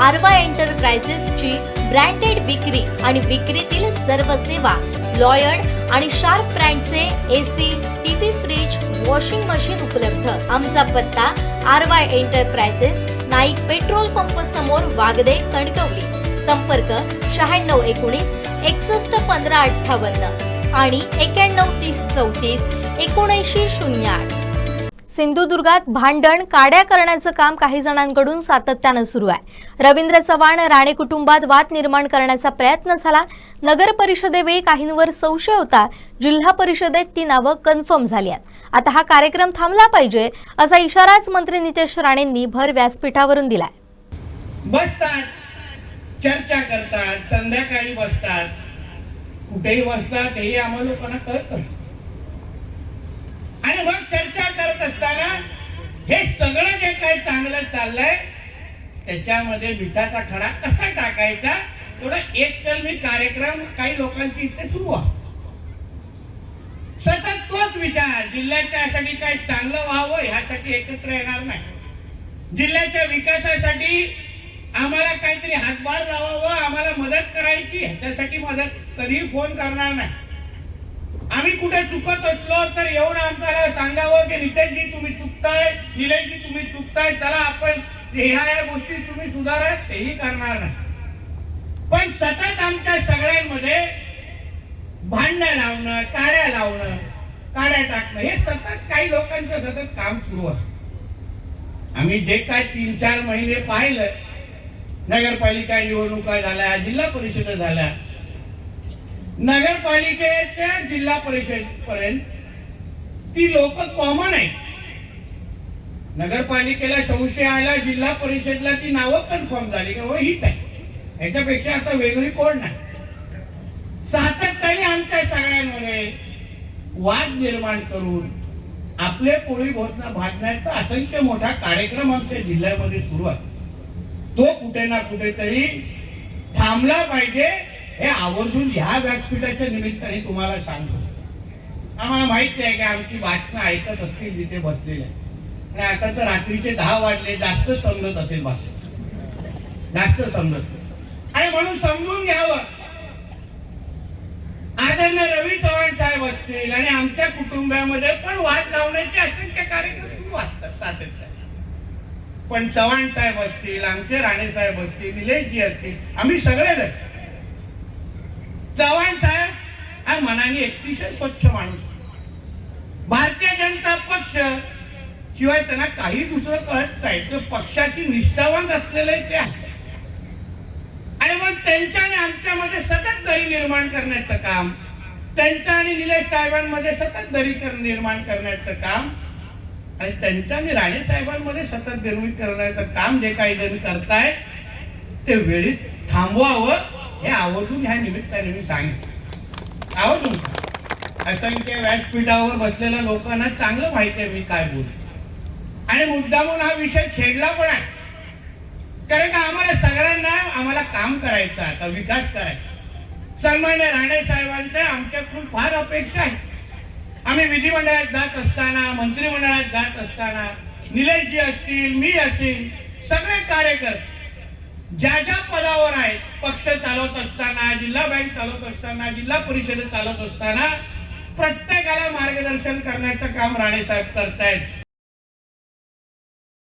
आरवा एंटरप्राइजेसची branded विक्री आणि विक्रीतील सर्व सेवा, लॉयड आणि शार्प ब्रँडचे AC, TV, fridge, washing machine उपलब्ध। आमचा पत्ता Aarva enterprises, Naik petrol pump समोर, वागदे, कणकवली। संपर्क 9619 61 15 58 आणि 91 30 34 79 08। सिंधुदुर्गात भांडण काड्या करण्याचं काम काही जणांकडून सातत्यानं सुरू आहे। रवींद्र चव्हाण राणे कुटुंबात वाद निर्माण करण्याचा प्रयत्न झाला। नगर परिषदेवेळी काहींवर संशय होता, जिल्हा परिषदेत ती नावं कन्फर्म झाली आहेत। आता हा कार्यक्रम थांबला पाहिजे असा इशाराच मंत्री नितेश राणेंनी भर व्यासपीठावरून दिलाय। बसतात, चर्चा करतात, संध्याकाळी बसतात, कुठेही बसतात, हेही आम्हाला लोकांना कळतं। आणि मग चर्चा करत असताना हे सगळं जे काही चांगलं चाललंय त्याच्यामध्ये मिठाचा खडा कसा टाकायचा, एवढा एक कलमी कार्यक्रम काही लोकांची इथे सुरू आहे। सतत तोच विचार, जिल्ह्याच्यासाठी काय चांगलं व्हावं ह्यासाठी एकत्र येणार नाही, जिल्ह्याच्या विकासासाठी आम्हाला काहीतरी हातभार लावावं, आम्हाला मदत करायची ह्याच्यासाठी मदत कधीही फोन करणार नाही। आम्ही कुठे चुकत असलो तर येऊन आम्हाला सांगावं की नितेशजी तुम्ही चुकताय, निलेशजी तुम्ही चुकताय, चला आपण ह्या गोष्टी तुम्ही सुधारा, तेही करणार नाही। पण सतत आमच्या सगळ्यांमध्ये भांडण लावणं, काड्या लावणं, काड्या टाकणं हे सतत काही लोकांचं सतत काम सुरू असतं। आम्ही जे काय 3-4 महिने पाहिलं, नगरपालिका निवडणुका झाल्या, जिल्हा परिषद झाल्या, नगरपालिकेच्या जिल्हा परिषद पर्यंत ती लोक कॉमन आहे। नगरपालिकेला संशय आला, जिल्हा परिषदला ती नावं कन्फर्म झाली की हो हीच आहे, याच्यापेक्षा आता वेगळी कोण नाही। सातत्याने आमच्या सगळ्यांमध्ये वाद निर्माण करून आपले पोळी भोजना भाजण्याचा असंख्य मोठा कार्यक्रम आमच्या जिल्ह्यामध्ये सुरू आहे। तो कुठे ना कुठेतरी थांबला पाहिजे हे आवर्जून ह्या व्यासपीठाच्या निमित्ताने तुम्हाला सांगतो। आम्हाला माहिती आहे की आमची भाषणं ऐकत असतील जिथे बसलेले, आणि आता तर रात्रीचे 10 वाजले, जास्त समजत असेल भाषण, जास्त समजत, आणि म्हणून समजून घ्यावं। आदरणीय रवी चव्हाण साहेब असतील आणि आमच्या कुटुंबामध्ये पण वाद लावण्याचे असंख्य कार्यक्रम सुरू असतात सातत्याने, पण चव्हाण साहेब असतील, आमचे राणे साहेब असतील, निलेशजी असतील, आम्ही सगळेजण, चव्हाण साहेब हा मनाने अतिशय स्वच्छ माणूस, भारतीय जनता पक्ष शिवाय त्यांना काही दुसरं कळत नाही, ते पक्षाची निष्ठावान असलेले ते आहे। आणि मग त्यांच्या आणि आमच्यामध्ये सतत दरी निर्माण करण्याचं काम, त्यांच्या आणि निलेश साहेबांमध्ये सतत दरी निर्माण करण्याचं काम, आणि त्यांच्या आणि राणे साहेबांमध्ये सतत निर्मित करण्याचं काम जे काही जण करताय ते वेळीत थांबवावं हे आवर्जून ह्या निमित्ताने मी सांगितलं। आवर्जून असंख्य व्यासपीठावर बसलेल्या लोकांना चांगलं माहिती आहे मी काय बोलतो, आणि मुद्दामून हा विषय छेडला पण आहे, कारण का आम्हाला सगळ्यांना आम्हाला काम करायचं, आता विकास करायचा। सन्मान्य राणे साहेबांच्या आमच्याकडून फार अपेक्षा आहे। आम्ही विधिमंडळात जात असताना, मंत्रिमंडळात जात असताना, निलेशजी असतील, मी असेल, सगळे कार्यकर्ते ज्या ज्या पदावर आहेत, पक्ष चालवत असताना, जिल्हा बँक चालवत असताना, जिल्हा परिषद चालवत असताना, प्रत्येकाला मार्गदर्शन करण्याचं काम राणे साहेब करतायत।